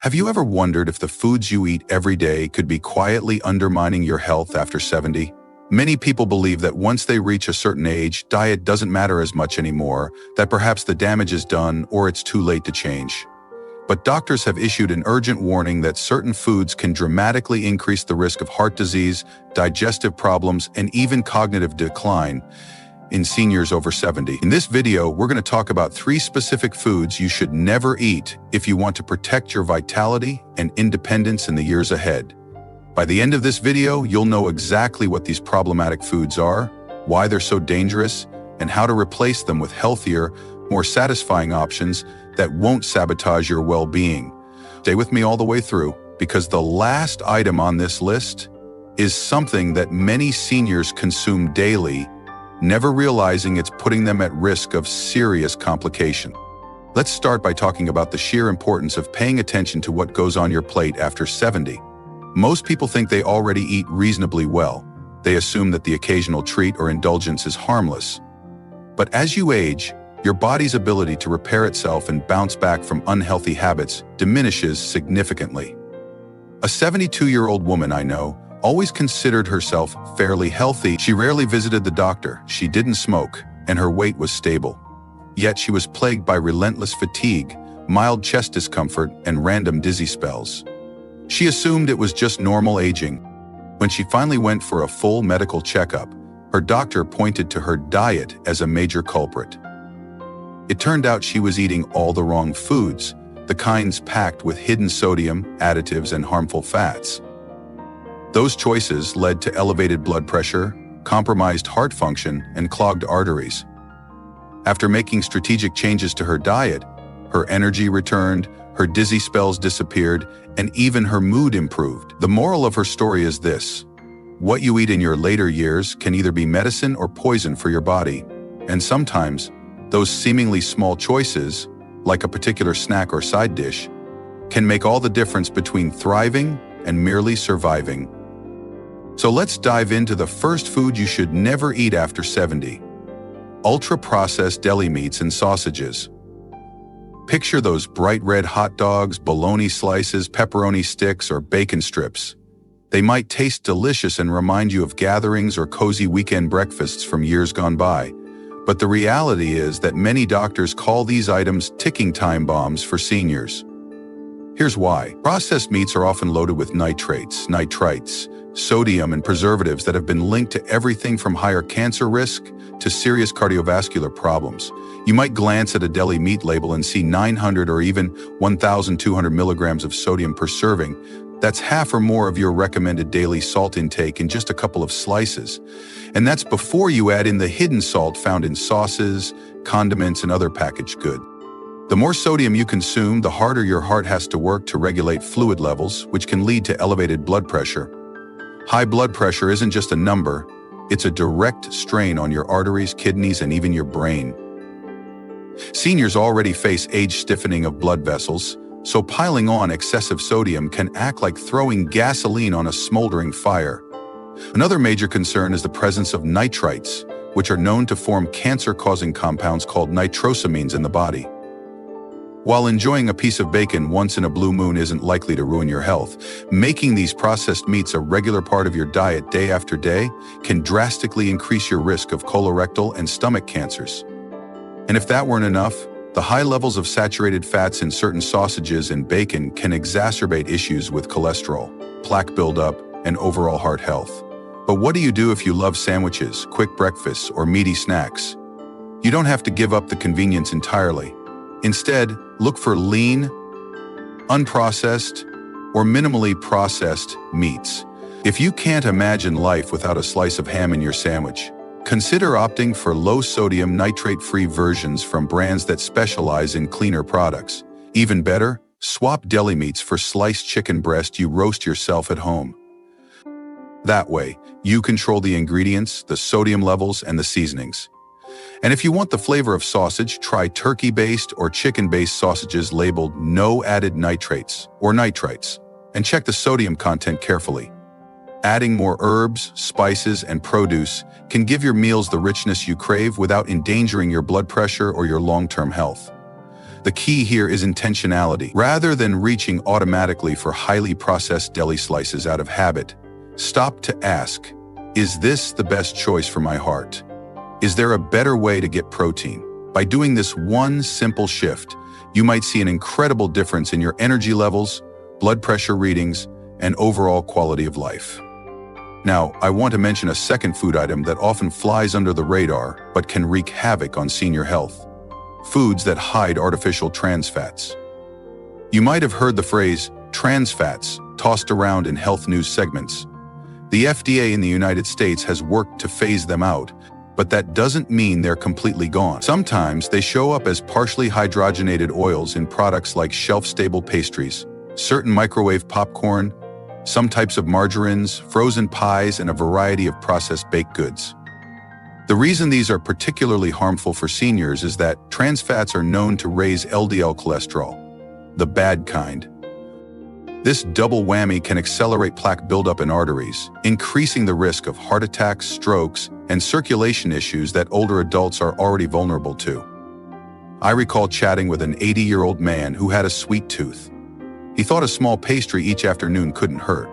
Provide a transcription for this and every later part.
Have you ever wondered if the foods you eat every day could be quietly undermining your health after 70? Many people believe that once they reach a certain age, diet doesn't matter as much anymore, that perhaps the damage is done or it's too late to change. But doctors have issued an urgent warning that certain foods can dramatically increase the risk of heart disease, digestive problems, and even cognitive decline in seniors over 70. In this video, we're going to talk about 3 specific foods you should never eat if you want to protect your vitality and independence in the years ahead. By the end of this video, you'll know exactly what these problematic foods are, why they're so dangerous, and how to replace them with healthier, more satisfying options that won't sabotage your well-being. Stay with me all the way through, because the last item on this list is something that many seniors consume daily, never realizing it's putting them at risk of serious complication. Let's start by talking about the sheer importance of paying attention to what goes on your plate after 70. Most people think they already eat reasonably well. They assume that the occasional treat or indulgence is harmless. But as you age, your body's ability to repair itself and bounce back from unhealthy habits diminishes significantly. A 72-year-old woman I know always considered herself fairly healthy. She rarely visited the doctor, she didn't smoke, and her weight was stable. Yet she was plagued by relentless fatigue, mild chest discomfort, and random dizzy spells. She assumed it was just normal aging. When she finally went for a full medical checkup, her doctor pointed to her diet as a major culprit. It turned out she was eating all the wrong foods, the kinds packed with hidden sodium, additives, and harmful fats. Those choices led to elevated blood pressure, compromised heart function, and clogged arteries. After making strategic changes to her diet, her energy returned, her dizzy spells disappeared, and even her mood improved. The moral of her story is this: what you eat in your later years can either be medicine or poison for your body. And sometimes, those seemingly small choices, like a particular snack or side dish, can make all the difference between thriving and merely surviving. So let's dive into the first food you should never eat after 70. Ultra-processed deli meats and sausages. Picture those bright red hot dogs, bologna slices, pepperoni sticks, or bacon strips. They might taste delicious and remind you of gatherings or cozy weekend breakfasts from years gone by. But the reality is that many doctors call these items ticking time bombs for seniors. Here's why. Processed meats are often loaded with nitrates, sodium, and preservatives that have been linked to everything from higher cancer risk to serious cardiovascular problems. You might glance at a deli meat label and see 900 or even 1,200 milligrams of sodium per serving. That's half or more of your recommended daily salt intake in just a couple of slices. And that's before you add in the hidden salt found in sauces, condiments, and other packaged goods. The more sodium you consume, the harder your heart has to work to regulate fluid levels, which can lead to elevated blood pressure. High blood pressure isn't just a number, it's a direct strain on your arteries, kidneys, and even your brain. Seniors already face age stiffening of blood vessels, so piling on excessive sodium can act like throwing gasoline on a smoldering fire. Another major concern is the presence of nitrites, which are known to form cancer-causing compounds called nitrosamines in the body. While enjoying a piece of bacon once in a blue moon isn't likely to ruin your health, making these processed meats a regular part of your diet day after day can drastically increase your risk of colorectal and stomach cancers. And if that weren't enough, the high levels of saturated fats in certain sausages and bacon can exacerbate issues with cholesterol, plaque buildup, and overall heart health. But what do you do if you love sandwiches, quick breakfasts, or meaty snacks? You don't have to give up the convenience entirely. Instead, look for lean, unprocessed, or minimally processed meats. If you can't imagine life without a slice of ham in your sandwich, consider opting for low-sodium, nitrate-free versions from brands that specialize in cleaner products. Even better, swap deli meats for sliced chicken breast you roast yourself at home. That way, you control the ingredients, the sodium levels, and the seasonings. And if you want the flavor of sausage, try turkey-based or chicken-based sausages labeled no added nitrates or nitrites, and check the sodium content carefully. Adding more herbs, spices, and produce can give your meals the richness you crave without endangering your blood pressure or your long-term health. The key here is intentionality. Rather than reaching automatically for highly processed deli slices out of habit, stop to ask, is this the best choice for my heart? Is there a better way to get protein? By doing this one simple shift, you might see an incredible difference in your energy levels, blood pressure readings, and overall quality of life. Now, I want to mention a second food item that often flies under the radar but can wreak havoc on senior health: foods that hide artificial trans fats. You might have heard the phrase trans fats tossed around in health news segments. The FDA in the United States has worked to phase them out, but that doesn't mean they're completely gone. Sometimes they show up as partially hydrogenated oils in products like shelf-stable pastries, certain microwave popcorn, some types of margarines, frozen pies, and a variety of processed baked goods. The reason these are particularly harmful for seniors is that trans fats are known to raise LDL cholesterol, the bad kind. This double whammy can accelerate plaque buildup in arteries, increasing the risk of heart attacks, strokes, and circulation issues that older adults are already vulnerable to. I recall chatting with an 80-year-old man who had a sweet tooth. He thought a small pastry each afternoon couldn't hurt.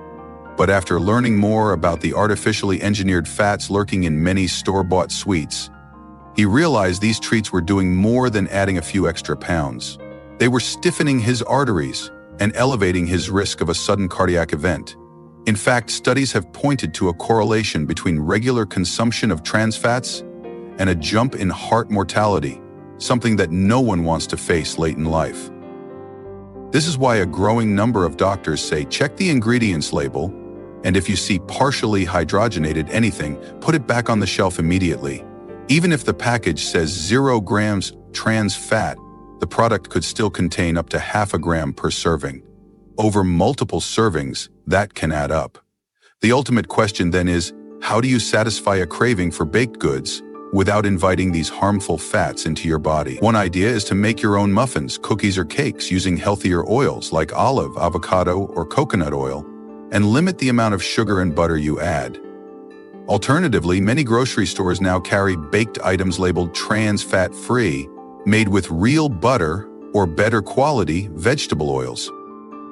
But after learning more about the artificially engineered fats lurking in many store-bought sweets, he realized these treats were doing more than adding a few extra pounds. They were stiffening his arteries and elevating his risk of a sudden cardiac event. In fact, studies have pointed to a correlation between regular consumption of trans fats and a jump in heart mortality, something that no one wants to face late in life. This is why a growing number of doctors say check the ingredients label, and if you see partially hydrogenated anything, put it back on the shelf immediately. Even if the package says 0 grams trans fat, the product could still contain up to half a gram per serving. Over multiple servings, that can add up. The ultimate question then is, how do you satisfy a craving for baked goods without inviting these harmful fats into your body? One idea is to make your own muffins, cookies, or cakes using healthier oils like olive, avocado, or coconut oil, and limit the amount of sugar and butter you add. Alternatively, many grocery stores now carry baked items labeled trans fat-free, made with real butter or better quality vegetable oils.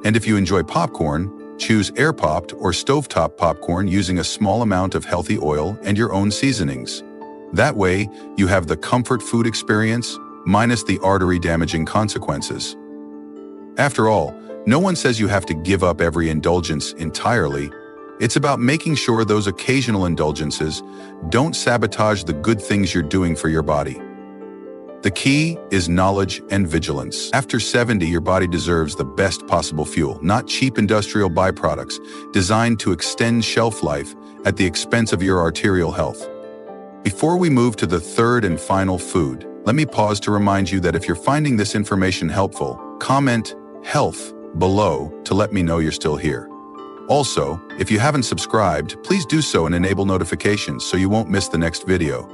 And if you enjoy popcorn, choose air-popped or stovetop popcorn using a small amount of healthy oil and your own seasonings. That way, you have the comfort food experience minus the artery-damaging consequences. After all, no one says you have to give up every indulgence entirely. It's about making sure those occasional indulgences don't sabotage the good things you're doing for your body. The key is knowledge and vigilance. After 70, your body deserves the best possible fuel, not cheap industrial byproducts designed to extend shelf life at the expense of your arterial health. Before we move to the third and final food, let me pause to remind you that if you're finding this information helpful, comment "health" below to let me know you're still here. Also, if you haven't subscribed, please do so and enable notifications so you won't miss the next video.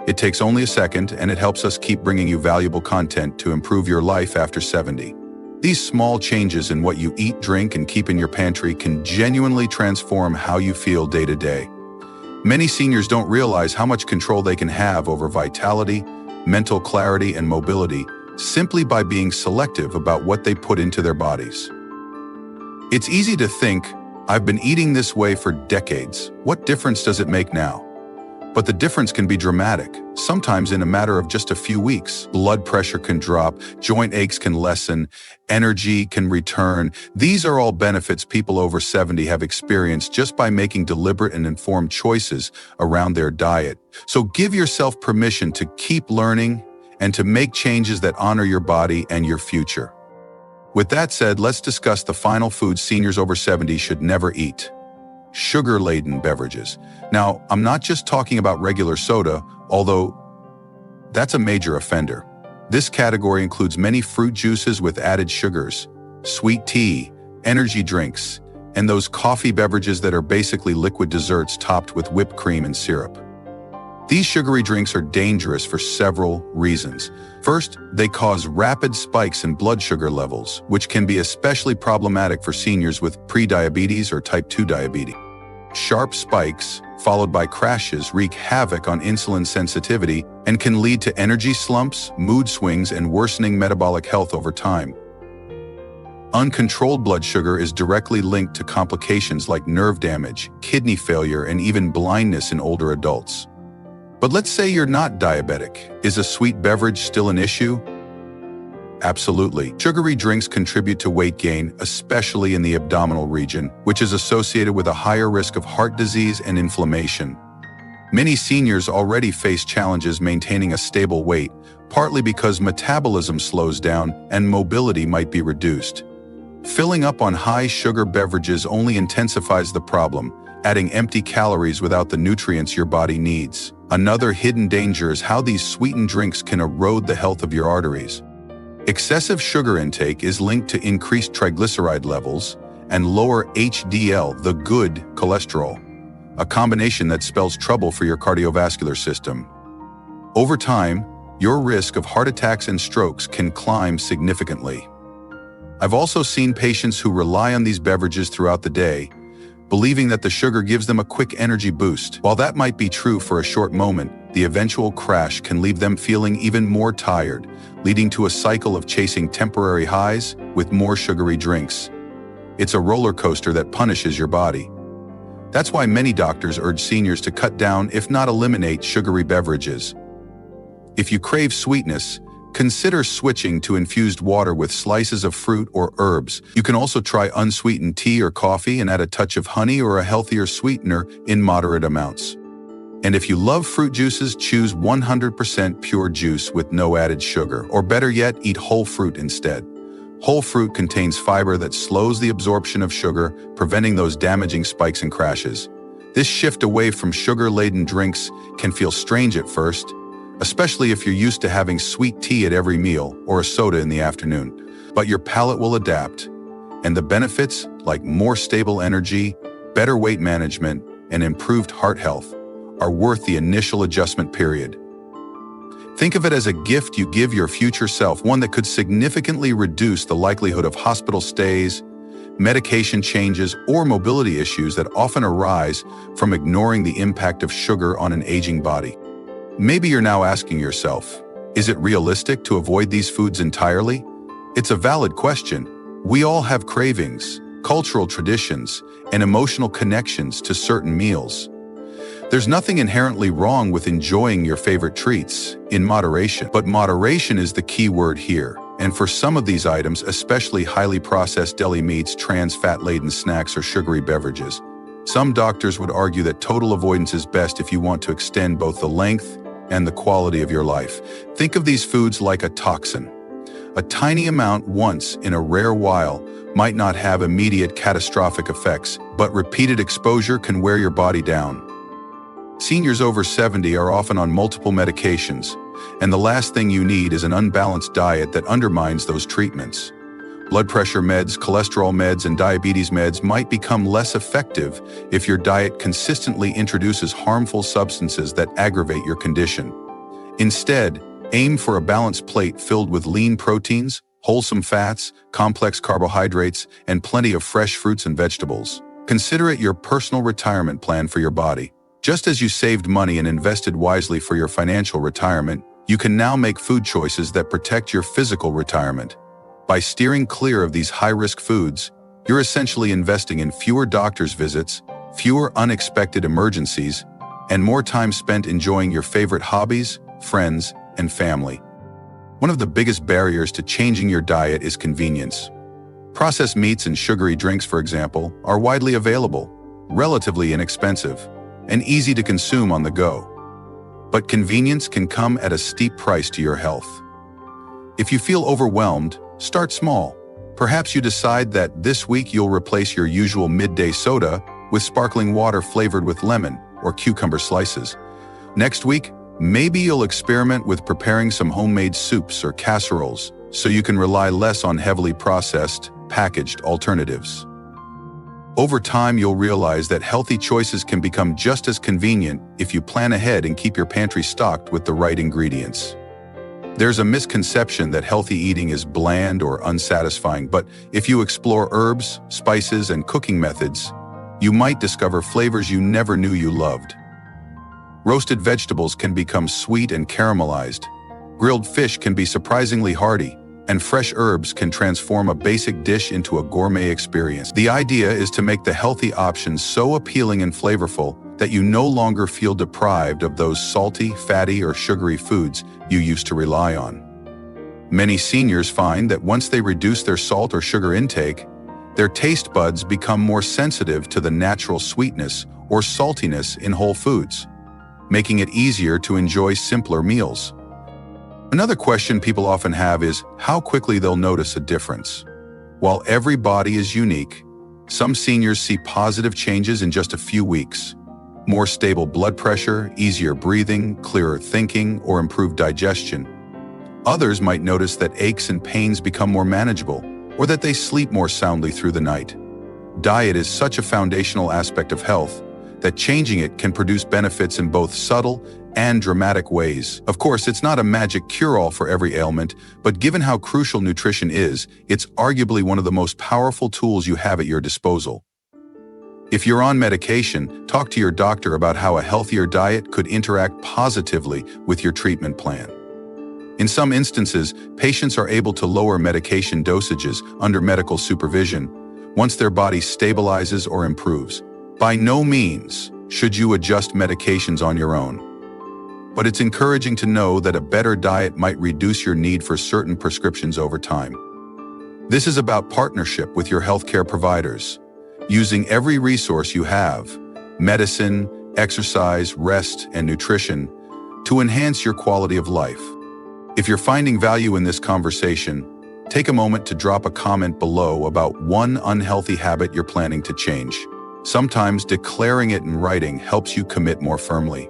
It takes only a second and it helps us keep bringing you valuable content to improve your life after 70. These small changes in what you eat, drink, and keep in your pantry can genuinely transform how you feel day to day. Many seniors don't realize how much control they can have over vitality, mental clarity, and mobility simply by being selective about what they put into their bodies. It's easy to think, I've been eating this way for decades. What difference does it make now? But the difference can be dramatic, sometimes in a matter of just a few weeks. Blood pressure can drop, joint aches can lessen, energy can return. These are all benefits people over 70 have experienced just by making deliberate and informed choices around their diet. So give yourself permission to keep learning and to make changes that honor your body and your future. With that said, let's discuss the final food seniors over 70 should never eat: sugar-laden beverages. Now, I'm not just talking about regular soda, although that's a major offender. This category includes many fruit juices with added sugars, sweet tea, energy drinks, and those coffee beverages that are basically liquid desserts topped with whipped cream and syrup. These sugary drinks are dangerous for several reasons. First, they cause rapid spikes in blood sugar levels, which can be especially problematic for seniors with prediabetes or type 2 diabetes. Sharp spikes, followed by crashes, wreak havoc on insulin sensitivity and can lead to energy slumps, mood swings, and worsening metabolic health over time. Uncontrolled blood sugar is directly linked to complications like nerve damage, kidney failure, and even blindness in older adults. But let's say you're not diabetic. Is a sweet beverage still an issue? Absolutely. Sugary drinks contribute to weight gain, especially in the abdominal region, which is associated with a higher risk of heart disease and inflammation. Many seniors already face challenges maintaining a stable weight, partly because metabolism slows down and mobility might be reduced. Filling up on high-sugar beverages only intensifies the problem, adding empty calories without the nutrients your body needs. Another hidden danger is how these sweetened drinks can erode the health of your arteries. Excessive sugar intake is linked to increased triglyceride levels and lower HDL, the good cholesterol, a combination that spells trouble for your cardiovascular system. Over time, your risk of heart attacks and strokes can climb significantly. I've also seen patients who rely on these beverages throughout the day, believing that the sugar gives them a quick energy boost. While that might be true for a short moment, the eventual crash can leave them feeling even more tired, leading to a cycle of chasing temporary highs with more sugary drinks. It's a roller coaster that punishes your body. That's why many doctors urge seniors to cut down, if not eliminate, sugary beverages. If you crave sweetness, consider switching to infused water with slices of fruit or herbs. You can also try unsweetened tea or coffee and add a touch of honey or a healthier sweetener in moderate amounts. And if you love fruit juices, choose 100% pure juice with no added sugar, or better yet, eat whole fruit instead. Whole fruit contains fiber that slows the absorption of sugar, preventing those damaging spikes and crashes. This shift away from sugar-laden drinks can feel strange at first, especially if you're used to having sweet tea at every meal or a soda in the afternoon. But your palate will adapt, and the benefits, like more stable energy, better weight management, and improved heart health, are worth the initial adjustment period. Think of it as a gift you give your future self, one that could significantly reduce the likelihood of hospital stays, medication changes, or mobility issues that often arise from ignoring the impact of sugar on an aging body. Maybe you're now asking yourself, is it realistic to avoid these foods entirely? It's a valid question. We all have cravings, cultural traditions, and emotional connections to certain meals. There's nothing inherently wrong with enjoying your favorite treats, in moderation. But moderation is the key word here. And for some of these items, especially highly processed deli meats, trans fat-laden snacks, or sugary beverages, some doctors would argue that total avoidance is best if you want to extend both the length and the quality of your life. Think of these foods like a toxin. A tiny amount once in a rare while might not have immediate catastrophic effects, but repeated exposure can wear your body down. Seniors over 70 are often on multiple medications, and the last thing you need is an unbalanced diet that undermines those treatments. Blood pressure meds, cholesterol meds, and diabetes meds might become less effective if your diet consistently introduces harmful substances that aggravate your condition. Instead, aim for a balanced plate filled with lean proteins, wholesome fats, complex carbohydrates, and plenty of fresh fruits and vegetables. Consider it your personal retirement plan for your body. Just as you saved money and invested wisely for your financial retirement, you can now make food choices that protect your physical retirement. By steering clear of these high-risk foods, you're essentially investing in fewer doctor's visits, fewer unexpected emergencies, and more time spent enjoying your favorite hobbies, friends, and family. One of the biggest barriers to changing your diet is convenience. Processed meats and sugary drinks, for example, are widely available, relatively inexpensive, and easy to consume on the go. But convenience can come at a steep price to your health. If you feel overwhelmed, start small. Perhaps you decide that this week you'll replace your usual midday soda with sparkling water flavored with lemon or cucumber slices. Next week, maybe you'll experiment with preparing some homemade soups or casseroles so you can rely less on heavily processed, packaged alternatives. Over time, you'll realize that healthy choices can become just as convenient if you plan ahead and keep your pantry stocked with the right ingredients. There's a misconception that healthy eating is bland or unsatisfying, but if you explore herbs, spices, and cooking methods, You might discover flavors you never knew you loved. Roasted vegetables can become sweet and caramelized. Grilled fish can be surprisingly hearty, and fresh herbs can transform a basic dish into a gourmet experience. The idea is to make the healthy options so appealing and flavorful that you no longer feel deprived of those salty, fatty, or sugary foods you used to rely on. Many seniors find that once they reduce their salt or sugar intake, their taste buds become more sensitive to the natural sweetness or saltiness in whole foods, making it easier to enjoy simpler meals. Another question people often have is how quickly they'll notice a difference. While every body is unique, some seniors see positive changes in just a few weeks. More stable blood pressure, easier breathing, clearer thinking, or improved digestion. Others might notice that aches and pains become more manageable, or that they sleep more soundly through the night. Diet is such a foundational aspect of health that changing it can produce benefits in both subtle and dramatic ways. Of course, it's not a magic cure-all for every ailment, but given how crucial nutrition is, it's arguably one of the most powerful tools you have at your disposal. If you're on medication, talk to your doctor about how a healthier diet could interact positively with your treatment plan. In some instances, patients are able to lower medication dosages under medical supervision once their body stabilizes or improves. By no means should you adjust medications on your own, but it's encouraging to know that a better diet might reduce your need for certain prescriptions over time. This is about partnership with your healthcare providers, using every resource you have, medicine, exercise, rest, and nutrition, to enhance your quality of life. If you're finding value in this conversation, take a moment to drop a comment below about one unhealthy habit you're planning to change. Sometimes declaring it in writing helps you commit more firmly.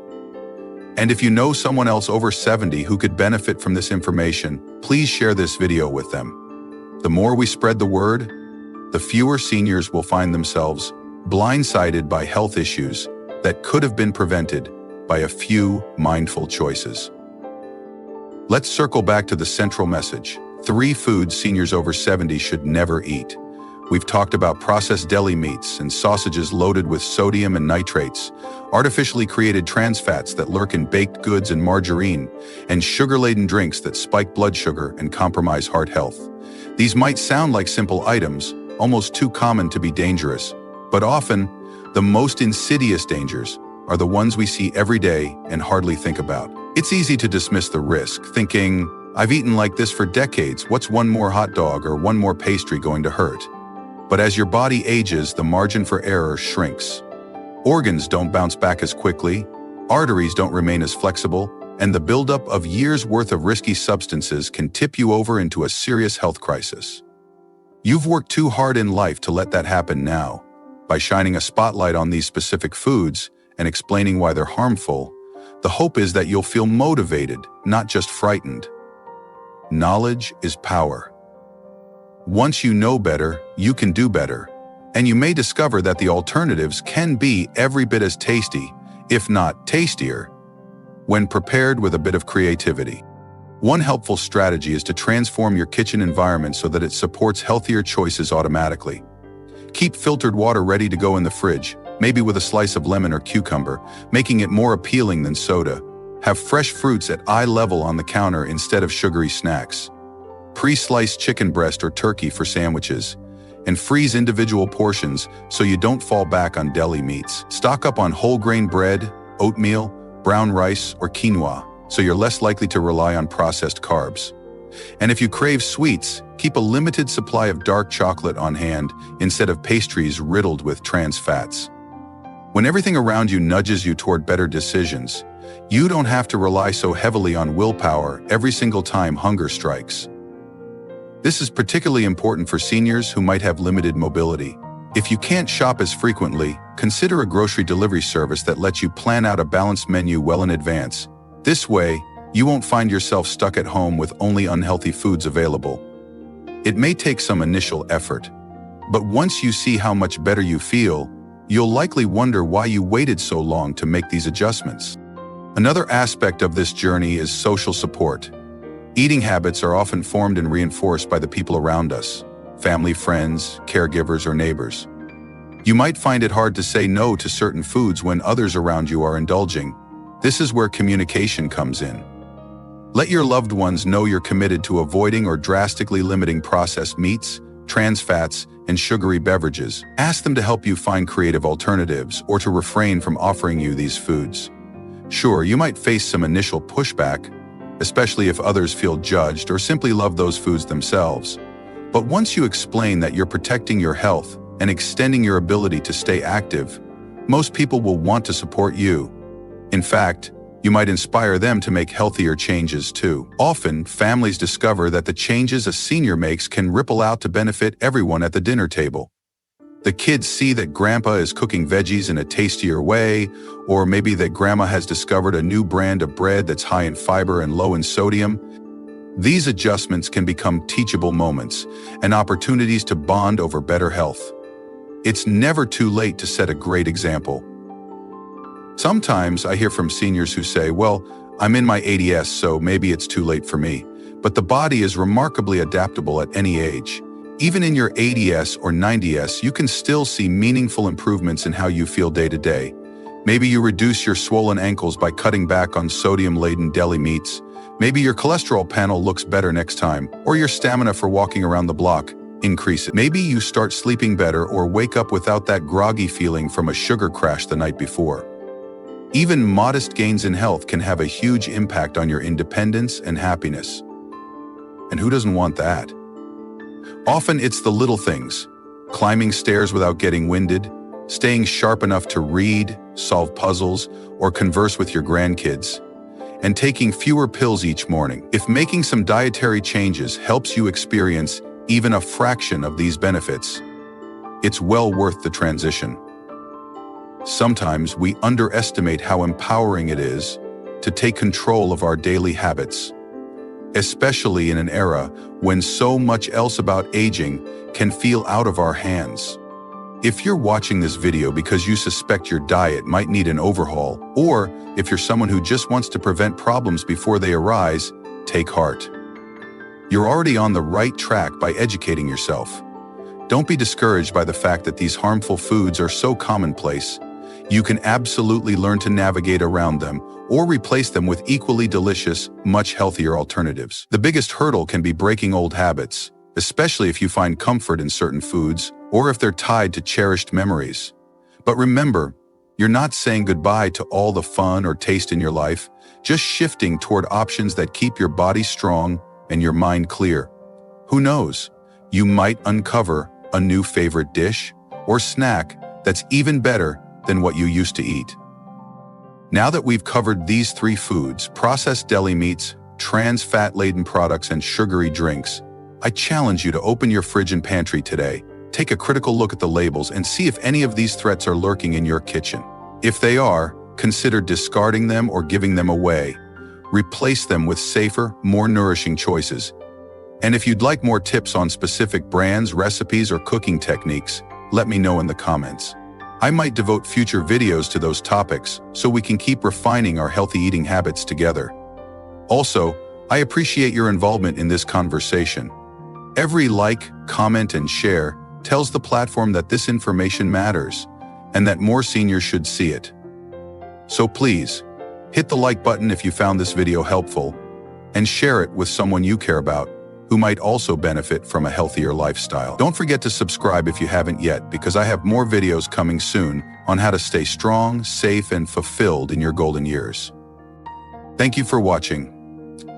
And if you know someone else over 70 who could benefit from this information, please share this video with them. The more we spread the word, the fewer seniors will find themselves blindsided by health issues that could have been prevented by a few mindful choices. Let's circle back to the central message: 3 foods seniors over 70 should never eat. We've talked about processed deli meats and sausages loaded with sodium and nitrates, artificially created trans fats that lurk in baked goods and margarine, and sugar-laden drinks that spike blood sugar and compromise heart health. These might sound like simple items, almost too common to be dangerous, but often, the most insidious dangers are the ones we see every day and hardly think about. It's easy to dismiss the risk, thinking, I've eaten like this for decades, what's one more hot dog or one more pastry going to hurt? But as your body ages, the margin for error shrinks. Organs don't bounce back as quickly, arteries don't remain as flexible, and the buildup of years' worth of risky substances can tip you over into a serious health crisis. You've worked too hard in life to let that happen now. By shining a spotlight on these specific foods and explaining why they're harmful, the hope is that you'll feel motivated, not just frightened. Knowledge is power. Once you know better, you can do better, and you may discover that the alternatives can be every bit as tasty, if not tastier, when prepared with a bit of creativity. One helpful strategy is to transform your kitchen environment so that it supports healthier choices automatically. Keep filtered water ready to go in the fridge, maybe with a slice of lemon or cucumber, making it more appealing than soda. Have fresh fruits at eye level on the counter instead of sugary snacks. Pre-sliced chicken breast or turkey for sandwiches, and freeze individual portions so you don't fall back on deli meats. Stock up on whole grain bread, oatmeal, brown rice, or quinoa, so you're less likely to rely on processed carbs. And if you crave sweets, keep a limited supply of dark chocolate on hand instead of pastries riddled with trans fats. When everything around you nudges you toward better decisions, you don't have to rely so heavily on willpower every single time hunger strikes. This is particularly important for seniors who might have limited mobility. If you can't shop as frequently, consider a grocery delivery service that lets you plan out a balanced menu well in advance. This way, you won't find yourself stuck at home with only unhealthy foods available. It may take some initial effort, but once you see how much better you feel, you'll likely wonder why you waited so long to make these adjustments. Another aspect of this journey is social support. Eating habits are often formed and reinforced by the people around us, family, friends, caregivers, or neighbors. You might find it hard to say no to certain foods when others around you are indulging. This is where communication comes in. Let your loved ones know you're committed to avoiding or drastically limiting processed meats, trans fats, and sugary beverages. Ask them to help you find creative alternatives or to refrain from offering you these foods. Sure, you might face some initial pushback, especially if others feel judged or simply love those foods themselves. But once you explain that you're protecting your health and extending your ability to stay active, most people will want to support you. In fact, you might inspire them to make healthier changes too. Often, families discover that the changes a senior makes can ripple out to benefit everyone at the dinner table. The kids see that grandpa is cooking veggies in a tastier way, or maybe that grandma has discovered a new brand of bread that's high in fiber and low in sodium. These adjustments can become teachable moments and opportunities to bond over better health. It's never too late to set a great example. Sometimes I hear from seniors who say, well, I'm in my 80s, so maybe it's too late for me. But the body is remarkably adaptable at any age. Even in your 80s or 90s, you can still see meaningful improvements in how you feel day to day. Maybe you reduce your swollen ankles by cutting back on sodium-laden deli meats. Maybe your cholesterol panel looks better next time, or your stamina for walking around the block increases. Maybe you start sleeping better or wake up without that groggy feeling from a sugar crash the night before. Even modest gains in health can have a huge impact on your independence and happiness. And who doesn't want that? Often it's the little things: climbing stairs without getting winded, staying sharp enough to read, solve puzzles, or converse with your grandkids, and taking fewer pills each morning. If making some dietary changes helps you experience even a fraction of these benefits, it's well worth the transition. Sometimes we underestimate how empowering it is to take control of our daily habits, especially in an era when so much else about aging can feel out of our hands. If you're watching this video because you suspect your diet might need an overhaul, or if you're someone who just wants to prevent problems before they arise, take heart. You're already on the right track by educating yourself. Don't be discouraged by the fact that these harmful foods are so commonplace. You can absolutely learn to navigate around them or replace them with equally delicious, much healthier alternatives. The biggest hurdle can be breaking old habits, especially if you find comfort in certain foods or if they're tied to cherished memories. But remember, you're not saying goodbye to all the fun or taste in your life, just shifting toward options that keep your body strong and your mind clear. Who knows? You might uncover a new favorite dish or snack that's even better than what you used to eat. Now that we've covered these three foods: processed deli meats, trans fat-laden products, and sugary drinks, I challenge you to open your fridge and pantry today. Take a critical look at the labels and see if any of these threats are lurking in your kitchen. If they are, consider discarding them or giving them away. Replace them with safer, more nourishing choices. And if you'd like more tips on specific brands, recipes, or cooking techniques, let me know in the comments. I might devote future videos to those topics so we can keep refining our healthy eating habits together. Also, I appreciate your involvement in this conversation. Every like, comment, and share tells the platform that this information matters and that more seniors should see it. So please, hit the like button if you found this video helpful and share it with someone you care about who might also benefit from a healthier lifestyle. Don't forget to subscribe if you haven't yet, because I have more videos coming soon on how to stay strong, safe, and fulfilled in your golden years. Thank you for watching.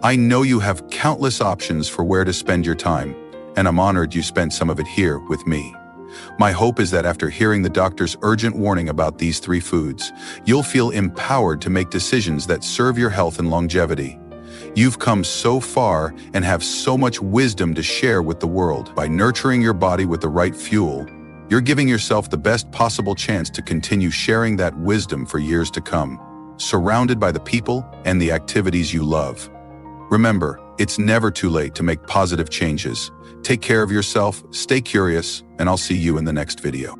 I know you have countless options for where to spend your time, and I'm honored you spent some of it here with me. My hope is that after hearing the doctor's urgent warning about these three foods, you'll feel empowered to make decisions that serve your health and longevity. You've come so far and have so much wisdom to share with the world. By nurturing your body with the right fuel, you're giving yourself the best possible chance to continue sharing that wisdom for years to come, surrounded by the people and the activities you love. Remember, it's never too late to make positive changes. Take care of yourself, stay curious, and I'll see you in the next video.